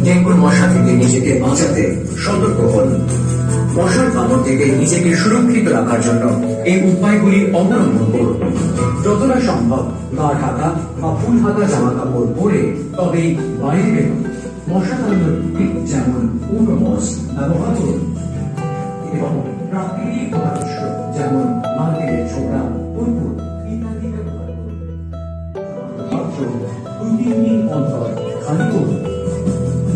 ডেঙ্গুর মশা থেকে নিজেকে বাঁচাতে সতর্ক হন। মশার কামড় থেকে নিজেকে সুরক্ষিত রাখার জন্য এই উপায়গুলি অবলম্বন করুন। যতটা সম্ভব গা ঢাকা বা ফুল হাতা জামা কাপড় পরে তবেই বাইরে বেরোন। মশা তাড়ানোর টিপ যেমন উডোমস ব্যবহার করুন এবং প্রাকৃতিক পদার্থ যেমন নারকেলের ছোবড়া, কর্পূর ইত্যাদি ব্যবহার করুন। মাত্র 2-3 দিন অন্তর খালি করুন।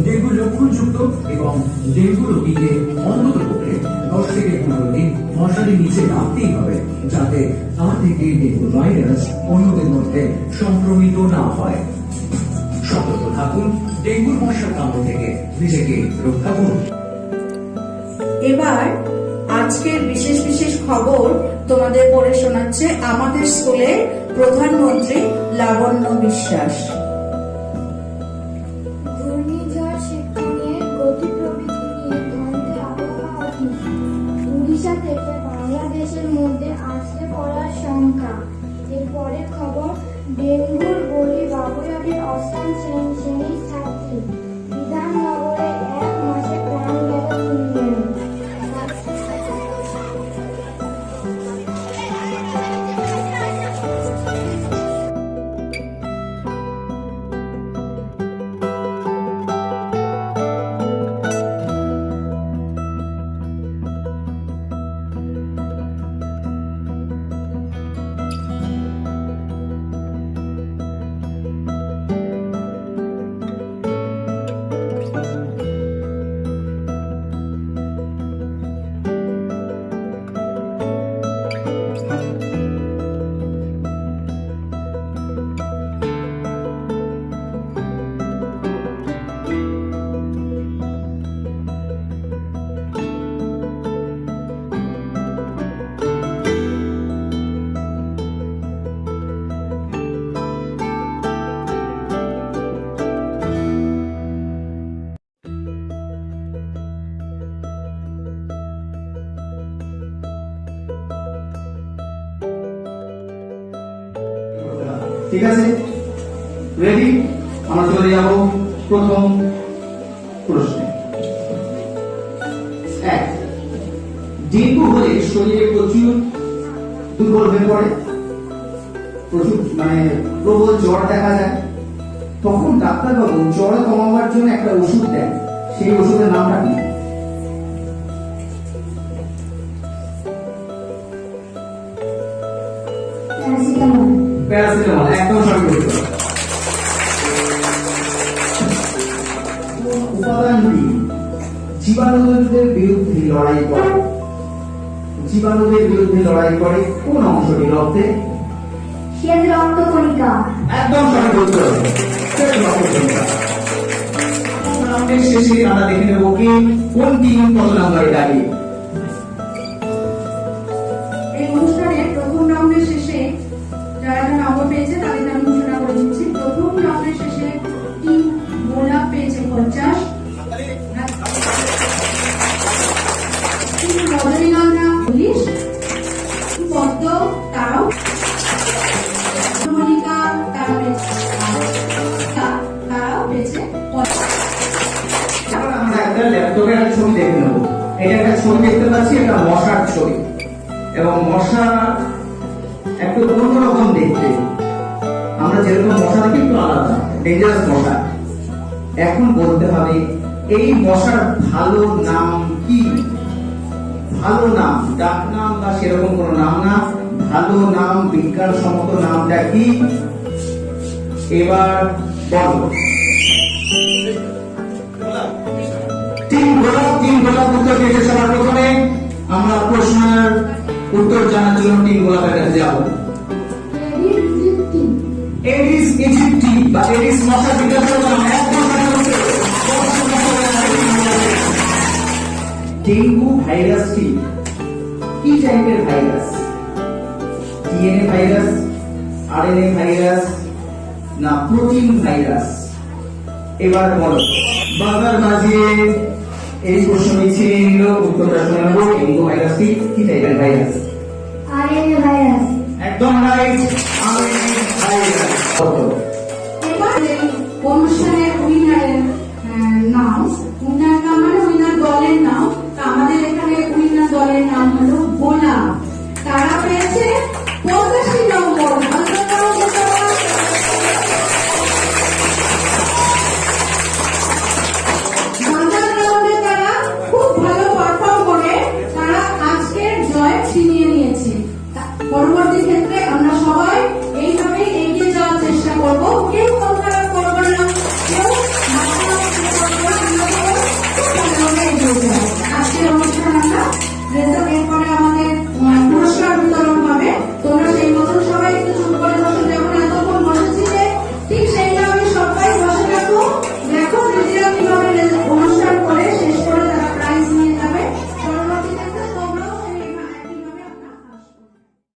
ডেঙ্গু লক্ষণযুক্ত এবং ডেঙ্গু রোগীকে অন্ততপক্ষে 10 থেকে 15 দিন মশারির নিচে রাখতেই হবে, যাতে তার থেকে ডেঙ্গু ভাইরাস অন্যদের মধ্যে সংক্রমিত না হয়। সতর্ক থাকুন, ডেঙ্গুর মশার কামড় থেকে নিজেকে রক্ষা করুন। এবার আজকের বিশেষ বিশেষ খবর তোমাদের পড়ে শোনাচ্ছে আমাদের স্কুলের প্রধানমন্ত্রী লাবণ্য বিশ্বাস। ঘূর্ণিঝড় শিক্ষণের গতি প্রবৃত্তি নিয়ে জানতে আবহাওয়া অফিস। উড়িষ্যা থেকে বাংলাদেশের মধ্যে আছড়ে পড়ার শঙ্কা। এরপরের খবর, ডেঙ্গুর বলি বাবুইয়াটির অষ্টম শ্রেণীর ছাত্রী। বিধাননগরে 1 মাসে প্রাণ গেল 3 জনের। ঠিক আছে, রেডি? আমরা চলে যাব প্রথম প্রশ্নে। 1, ডেঙ্গু হলে শরীরে প্রচুর দুর্বল হয়ে পড়ে, প্রচুর প্রবল জ্বর দেখা যায়। তখন ডাক্তারবাবু জ্বর কমাবার জন্য একটা ওষুধ দেন, সেই ওষুধের নামটা কি? প্যারাসিটামল। একদম সঠিক উত্তর। উপাদানটি জীবাণুদের বিরুদ্ধে লড়াই করে। জীবাণুদের বিরুদ্ধে লড়াই করে কোন অংশটি রক্তে? শ্বেত রক্তকণিকা। একদম সঠিক উত্তর, শ্বেত রক্তকণিকা। রাউন্ডের শেষে আমরা দেখে নেব কি কোন টিম কত নম্বরে দাঁড়িয়ে। এই অনুষ্ঠানের প্রথম রাউন্ডের শেষে যারা নম্বর পেয়েছে তাদের নাম ঘোষণা করে দিচ্ছি। প্রথম রাউন্ডের শেষে টিম গোলাপ পেয়েছে 50, টিম রজনীগন্ধা 40, পদ্ম তারাও মনিকা তারাও পেয়েছে 50। এখন আমরা একটা ল্যাপটপের একটা ছবি দেখে নেব। এটা একটা ছবি দেখতে পাচ্ছি, এটা মশার ছবি, এবং মশা একটু অন্যরকম দেখতে। আমরা যেরকম মশা দেখি একটু আলাদা, ডেঞ্জারাস মশা। এখন বলতে হবে এই মশার ভালো নাম কি? ভালো নাম, ডাক নাম বা সেরকম কোন নাম না, ভালো নাম, বিজ্ঞানসম্মত নামটা কি? এবার বলো। টিম গোলাপ উত্তর দিয়েছে সবার প্রথমে। আমরা প্রশ্নের উত্তর জানার জন্য টিম গোলাপের কাছে যাব। এডিস ইজিপ্টি বা এডিস মশা বিজ্ঞানের নাম। একদম সঠিক উত্তর। ডেঙ্গু ভাইরাসটি কি টাইপের virus? DNA virus, RNA virus না প্রোটিন ভাইরাস? এবার বলো। বাজার বাজিয়ে এই প্রশ্ন নিচ্ছে নিল, উত্তরটা শুনে নেব। ডেঙ্গু ভাইরাসটি কি টাইপের ভাইরাস? RNA virus. একদম রাইট, আরএনএ ভাইরাস। এবার অনুষ্ঠানের উইনারের নাম দলের নাম হলো গোলাপ। তারা পেয়েছে 85 নম্বর। বাজার রাউন্ডে তারা খুব ভালো পারফর্ম করে তারা আজকের জয় ছিনিয়ে নিয়েছে। পরবর্তী ক্ষেত্রে